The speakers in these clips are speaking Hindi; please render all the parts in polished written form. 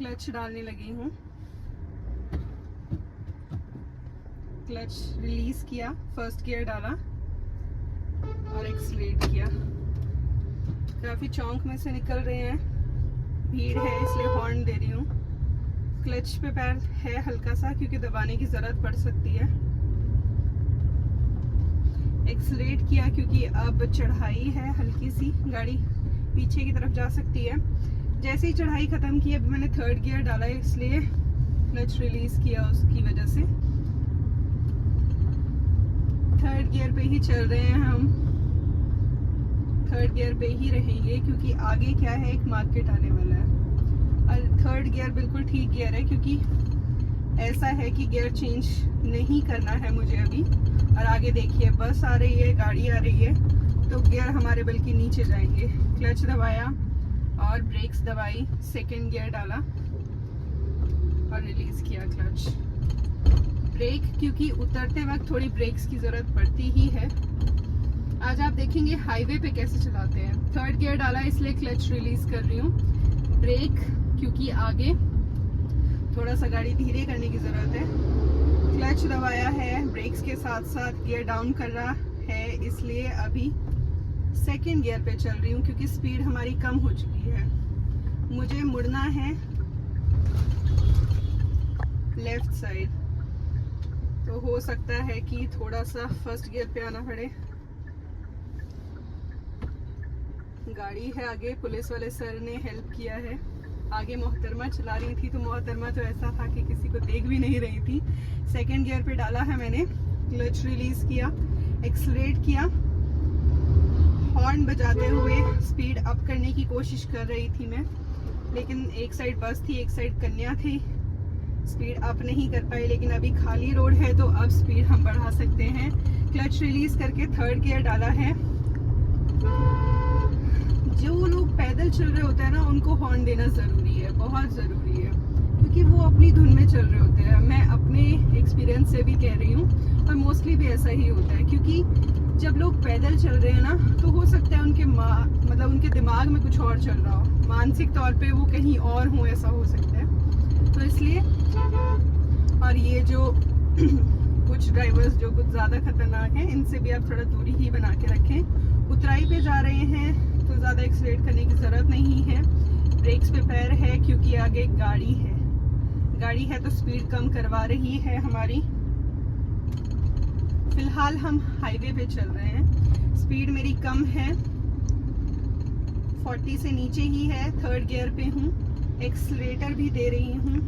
क्लच डालने लगी हूँ। क्लच रिलीज किया, फर्स्ट गियर डाला और एक्सीलरेट किया। काफ़ी चौंक में से निकल रहे हैं, भीड़ है इसलिए हॉर्न दे रही हूँ। क्लच पे पैर है हल्का सा क्योंकि दबाने की ज़रूरत पड़ सकती है। एक्सीलरेट किया क्योंकि अब चढ़ाई है हल्की सी, गाड़ी पीछे की तरफ जा सकती है। जैसे ही चढ़ाई ख़त्म की अभी मैंने थर्ड गियर डाला इसलिए क्लच रिलीज किया, उसकी वजह से थर्ड गियर पे ही चल रहे हैं हम। थर्ड गियर पे ही रहेंगे क्योंकि आगे क्या है, एक मार्केट आने वाला है। और थर्ड गियर बिल्कुल ठीक गियर है क्योंकि ऐसा है कि गियर चेंज नहीं करना है मुझे अभी। और आगे देखिए बस आ रही है, गाड़ी आ रही है, तो गियर हमारे बल्कि नीचे जाएंगे। क्लच दबाया और ब्रेक्स दबाई, सेकंड गियर डाला और रिलीज किया क्लच। ब्रेक क्योंकि उतरते वक्त थोड़ी ब्रेक्स की ज़रूरत पड़ती ही है। आज आप देखेंगे हाईवे पे कैसे चलाते हैं। थर्ड गियर डाला इसलिए क्लच रिलीज कर रही हूँ। ब्रेक क्योंकि आगे थोड़ा सा गाड़ी धीरे करने की ज़रूरत है। क्लच दबाया है, ब्रेक्स के साथ साथ गियर डाउन कर रहा है, इसलिए अभी सेकंड गियर पे चल रही हूँ क्योंकि स्पीड हमारी कम हो चुकी है। मुझे मुड़ना है लेफ्ट साइड, तो हो सकता है कि थोड़ा सा फर्स्ट गियर पे आना पड़े। गाड़ी है आगे, पुलिस वाले सर ने हेल्प किया है। आगे मोहतरमा चला रही थी तो मोहतरमा तो ऐसा था कि किसी को देख भी नहीं रही थी। सेकंड गियर पे डाला है मैंने, क्लच रिलीज किया, एक्सीलरेट किया, हॉर्न बजाते हुए स्पीड अप करने की कोशिश कर रही थी मैं, लेकिन एक साइड बस थी एक साइड कन्या थी, स्पीड अप नहीं कर पाई। लेकिन अभी खाली रोड है तो अब स्पीड हम बढ़ा सकते हैं। क्लच रिलीज करके थर्ड गियर डाला है। जो लोग पैदल चल रहे होते हैं ना, उनको हॉर्न देना ज़रूरी है, बहुत ज़रूरी है, क्योंकि वो अपनी धुन में चल रहे होते हैं। मैं अपने एक्सपीरियंस से भी कह रही हूँ और मोस्टली भी ऐसा ही होता है, क्योंकि जब लोग पैदल चल रहे हैं ना तो हो सकता है उनके मतलब उनके दिमाग में कुछ और चल रहा हो, मानसिक तौर पे वो कहीं और हो, ऐसा हो सकता है। तो इसलिए, और ये जो कुछ ड्राइवर्स जो कुछ ज़्यादा खतरनाक हैं, इनसे भी आप थोड़ा दूरी ही बना के रखें। उतराई पे जा रहे हैं तो ज़्यादा एक्सीलरेट करने की ज़रूरत नहीं है। ब्रेक्स पे पैर है क्योंकि आगे गाड़ी है तो स्पीड कम करवा रही है हमारी। फिलहाल हम हाईवे पे चल रहे हैं, स्पीड मेरी कम है, 40 से नीचे ही है। थर्ड गियर पे हूँ, एक्सीलरेटर भी दे रही हूँ,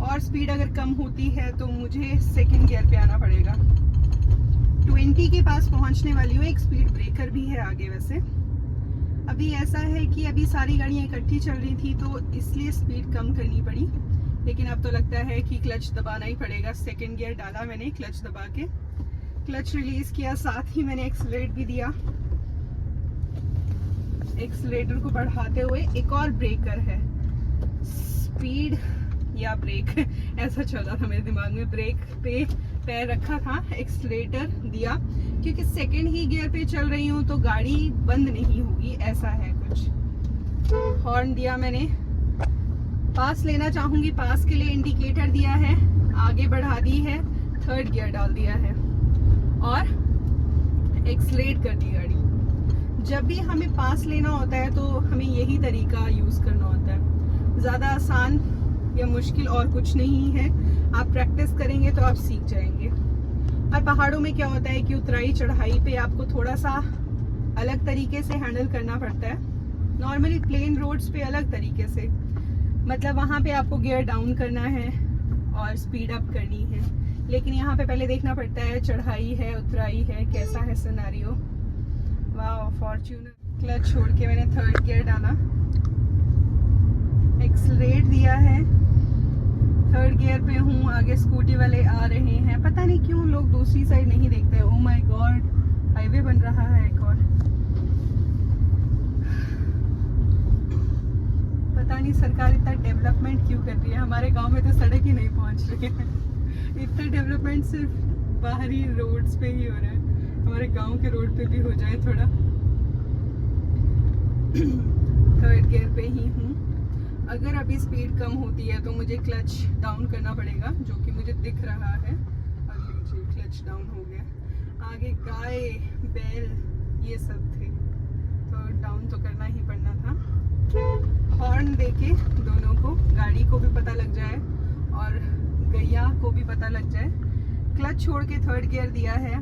और स्पीड अगर कम होती है तो मुझे सेकंड गियर पे आना पड़ेगा। 20 के पास पहुंचने वाली हूँ, एक स्पीड ब्रेकर भी है आगे। वैसे अभी ऐसा है कि अभी सारी गाड़ियाँ इकट्ठी चल रही थी तो इसलिए स्पीड कम करनी पड़ी, लेकिन अब तो लगता है कि क्लच दबाना ही पड़ेगा। सेकंड गियर डाला मैंने, क्लच दबा के क्लच रिलीज किया, साथ ही मैंने एक्सीलरेट भी दिया। एक्सीलरेटर को बढ़ाते हुए एक और ब्रेकर है, स्पीड या ब्रेक ऐसा चल रहा था मेरे दिमाग में। ब्रेक पे पैर रखा था, एक्सीलरेटर दिया क्योंकि सेकंड ही गियर पे चल रही हूँ तो गाड़ी बंद नहीं होगी, ऐसा है कुछ। हॉर्न दिया मैंने, पास लेना चाहूंगी, पास के लिए इंडिकेटर दिया है, आगे बढ़ा दी है, थर्ड गियर डाल दिया है और एक्सीलरेट कर दी गाड़ी। जब भी हमें पास लेना होता है तो हमें यही तरीका यूज करना होता है। ज़्यादा आसान या मुश्किल और कुछ नहीं है, आप प्रैक्टिस करेंगे तो आप सीख जाएंगे। और पहाड़ों में क्या होता है कि उतराई चढ़ाई पे आपको थोड़ा सा अलग तरीके से हैंडल करना पड़ता है। नॉर्मली प्लेन रोड्स पे अलग तरीके से, मतलब वहाँ पे आपको गियर डाउन करना है और स्पीड अप करनी है, लेकिन यहाँ पे पहले देखना पड़ता है चढ़ाई है उतराई है, कैसा है सिनेरियो। वाह, फॉर्च्यूनर। क्लच छोड़ के मैंने थर्ड गियर डाला, एक्सीलरेट दिया है, थर्ड गियर पे हूँ, आगे स्कूटी वाले आ रहे हैं। पता नहीं क्यों लोग दूसरी साइड नहीं देखते। ओह माय गॉड, हाईवे बन रहा है एक और। पता नहीं सरकार इतना डेवलपमेंट क्यों कर रही है, हमारे गांव में तो सड़क ही नहीं पहुंच रही है। इतना डेवलपमेंट सिर्फ बाहरी रोड्स पे ही हो रहा है, हमारे गांव के रोड पे भी हो जाए थोड़ा। थर्ड गियर पे ही हूँ अगर अभी स्पीड कम होती है तो मुझे क्लच डाउन करना पड़ेगा, जो कि मुझे दिख रहा है। और लीजिए क्लच डाउन हो गया। आगे गाय बैल ये सब थे तो डाउन तो करना ही पड़ना था। हॉर्न देके दोनों को, गाड़ी को भी पता लग जाए और गैया को भी पता लग जाए। क्लच छोड़ के थर्ड गियर दिया है।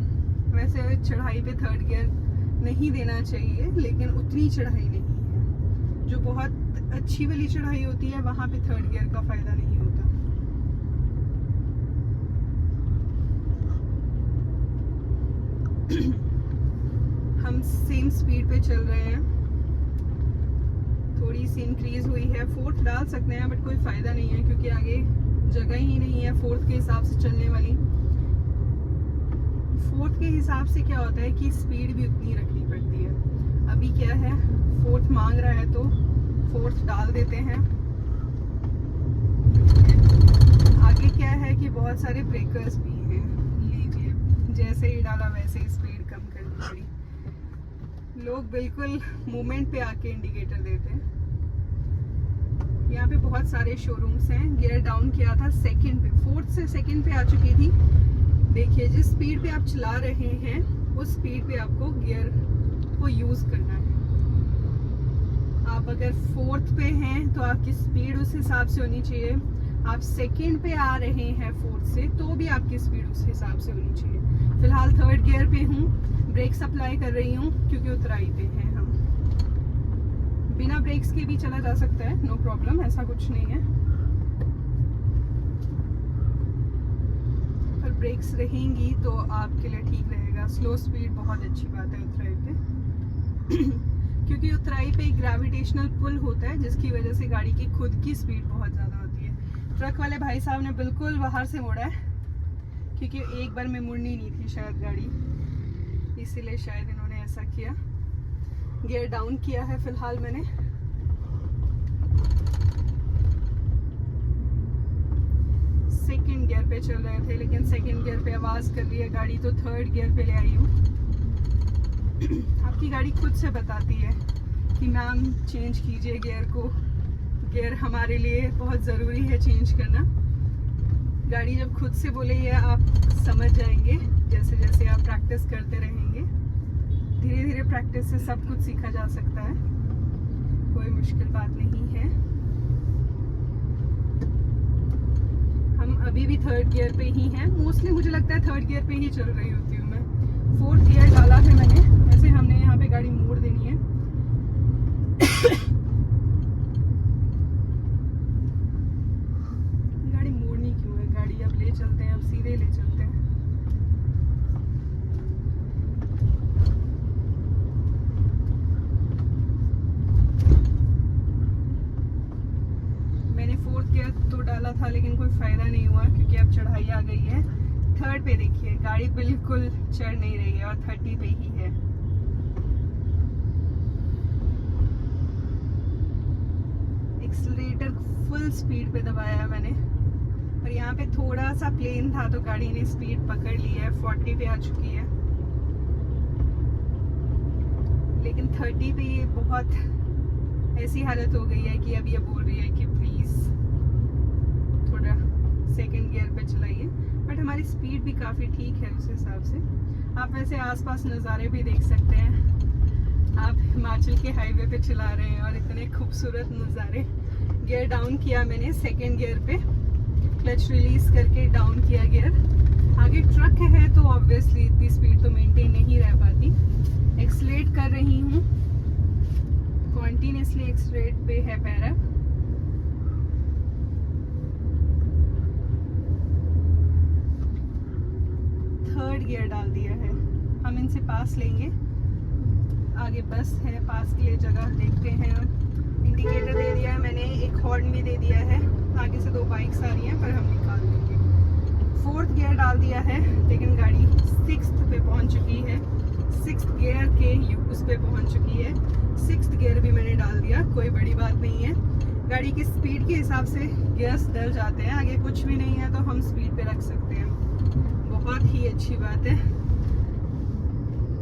वैसे चढ़ाई पे थर्ड गियर नहीं देना चाहिए, लेकिन उतनी चढ़ाई नहीं है। जो बहुत अच्छी वाली चढ़ाई होती है वहाँ पे थर्ड गियर का फायदा नहीं होता। हम सेम स्पीड पे चल रहे हैं, थोड़ी सी इंक्रीज हुई है। फोर्थ डाल सकते हैं बट कोई फायदा नहीं है क्योंकि आगे जगह ही नहीं है फोर्थ के हिसाब से चलने वाली। फोर्थ के हिसाब से क्या होता है कि स्पीड भी उतनी रखनी पड़ती है। अभी क्या है, फोर्थ मांग रहा है तो फोर्थ डाल देते हैं। आगे क्या है कि बहुत सारे ब्रेकर्स भी हैं। लीजिए जैसे ही डाला वैसे ही स्पीड कम करनी पड़ी। लोग बिल्कुल मूवमेंट पे आके इंडिकेटर देते हैं। यहाँ पे बहुत सारे शोरूम्स हैं। गियर डाउन किया था सेकंड पे, फोर्थ से सेकंड पे आ चुकी थी। देखिए जिस स्पीड पे आप चला रहे हैं उस स्पीड पे आपको गियर को यूज करना है। आप अगर फोर्थ पे हैं तो आपकी स्पीड उस हिसाब से होनी चाहिए। आप सेकंड पे आ रहे हैं फोर्थ से तो भी आपकी स्पीड उस हिसाब से होनी चाहिए। फिलहाल थर्ड गियर पे हूँ, ब्रेक्स अप्लाई कर रही हूँ क्योंकि उतराई पे हैं हम। बिना ब्रेक्स के भी चला जा सकता है, नो प्रॉब्लम, ऐसा कुछ नहीं है। पर ब्रेक्स रहेंगी तो आपके लिए ठीक रहेगा। स्लो स्पीड बहुत अच्छी बात है उतराई पे क्योंकि उतराई पे एक ग्रेविटेशनल पुल होता है जिसकी वजह से गाड़ी की खुद की स्पीड बहुत ज़्यादा होती है। ट्रक वाले भाई साहब ने बिल्कुल बाहर से मोड़ा है क्योंकि एक बार में मुड़नी नहीं थी शायद गाड़ी, इसीलिए शायद इन्होंने ऐसा किया। गियर डाउन किया है फिलहाल मैंने। सेकंड गियर पे चल रहे थे लेकिन सेकंड गियर पे आवाज़ कर रही है गाड़ी तो थर्ड गियर पे ले आई हूँ। आपकी गाड़ी खुद से बताती है कि मैम चेंज कीजिए गियर को। गियर हमारे लिए बहुत ज़रूरी है चेंज करना। गाड़ी जब खुद से बोले ये आप समझ जाएंगे जैसे जैसे आप प्रैक्टिस करते रहेंगे। धीरे धीरे प्रैक्टिस से सब कुछ सीखा जा सकता है, कोई मुश्किल बात नहीं है। हम अभी भी थर्ड गियर पे ही हैं। मोस्टली मुझे लगता है थर्ड गियर पे ही चल रही होती हूँ मैं। फोर्थ गियर डाला है मैंने। वैसे हमने यहाँ पे गाड़ी मोड़ देनी है गाड़ी मोड़नी क्यों है, गाड़ी अब ले चलते हैं, अब सीधे ले चलते हैं। मैंने फोर्थ गियर तो डाला था लेकिन कोई फायदा नहीं हुआ क्योंकि अब चढ़ाई आ गई है। थर्ड पे देखिए गाड़ी बिल्कुल चढ़ नहीं रही है और 30 पे ही है। एक्सीलरेटर फुल स्पीड पे दबाया है मैंने, पर यहाँ पे थोड़ा सा प्लेन था तो गाड़ी ने स्पीड पकड़ ली है, 40 पे आ चुकी है। लेकिन 30 पे ये बहुत ऐसी हालत हो गई है कि अब ये बोल रही है कि प्लीज़ थोड़ा सेकंड गियर पे चलाइए। बट हमारी स्पीड भी काफ़ी ठीक है उस हिसाब से। आप वैसे आसपास नज़ारे भी देख सकते हैं। आप हिमाचल के हाईवे पे चला रहे हैं और इतने खूबसूरत नज़ारे। गियर डाउन किया मैंने सेकंड गियर पे, क्लच रिलीज करके डाउन किया गियर। आगे ट्रक है तो ऑब्वियसली इतनी स्पीड तो मेंटेन नहीं रह पाती। एक्सलेट कर रही हूँ, कॉन्टिन्यूसली एक्सलेट पे है पैरा। थर्ड गियर डाल दिया है। हम इनसे पास लेंगे, आगे बस है, पास के लिए जगह देखते हैं। इंडिकेटर दे दिया है मैंने, एक हॉर्न भी दे दिया है। आगे से 2 बाइक्स आ रही हैं पर हम निकाल देंगे। फोर्थ गियर डाल दिया है लेकिन गाड़ी 6th पे पहुंच चुकी है। 6th गियर के यूज पे पहुंच चुकी है। 6th गियर भी मैंने डाल दिया, कोई बड़ी बात नहीं है। गाड़ी की स्पीड के हिसाब से गियर्स डल जाते हैं। आगे कुछ भी नहीं है तो हम स्पीड पे रख सकते हैं, बहुत ही अच्छी बात है।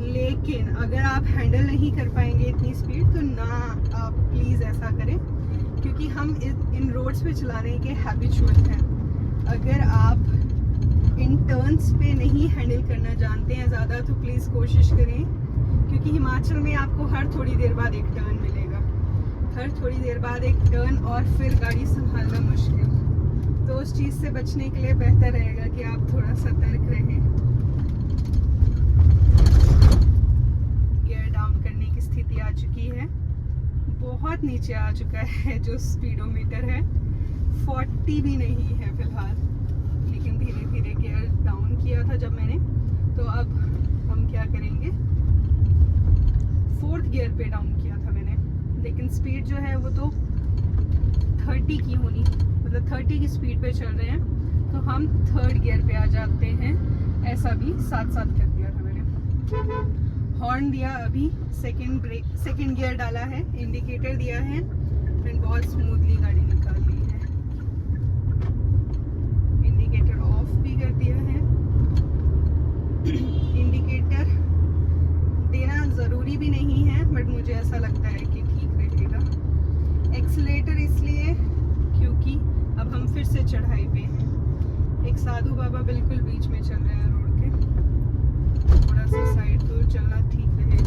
लेकिन अगर आप हैंडल नहीं कर पाएंगे इतनी स्पीड तो ना आप प्लीज़ ऐसा करें क्योंकि हम इन रोड्स पे चलाने के हैबिचुअल हैं। अगर आप इन टर्न्स पे नहीं हैंडल करना जानते हैं ज़्यादा तो प्लीज़ कोशिश करें, क्योंकि हिमाचल में आपको हर थोड़ी देर बाद एक टर्न मिलेगा, हर थोड़ी देर बाद एक टर्न, और फिर गाड़ी संभालना मुश्किल। तो उस चीज़ से बचने के लिए बेहतर रहेगा कि आप थोड़ा सतर्क रहें। गियर डाउन करने की स्थिति आ चुकी है, बहुत नीचे आ चुका है जो स्पीडोमीटर है, 40 भी नहीं है फिलहाल, लेकिन धीरे धीरे गियर डाउन किया था जब मैंने, तो अब हम क्या करेंगे, 4th गियर पे डाउन किया था मैंने, लेकिन स्पीड जो है वो तो 30 की होनी, मतलब 30 की स्पीड पे चल रहे हैं, तो हम 3rd गियर पे आ जाते हैं। ऐसा भी साथ साथ कर दिया था मैंने। हॉर्न दिया, अभी सेकंड गियर डाला है, इंडिकेटर दिया है, फिर बहुत स्मूथली गाड़ी निकाल ली है। इंडिकेटर ऑफ भी कर दिया है। इंडिकेटर देना ज़रूरी भी नहीं है, बट मुझे ऐसा लगता है कि ठीक रहेगा। एक्सीलेटर इसलिए क्योंकि अब हम फिर से चढ़ाई पे हैं। एक साधु बाबा बिल्कुल बीच में चल रहे हैं रोड के, थोड़ा सा साइड दूर चलना ठीक रहेगा।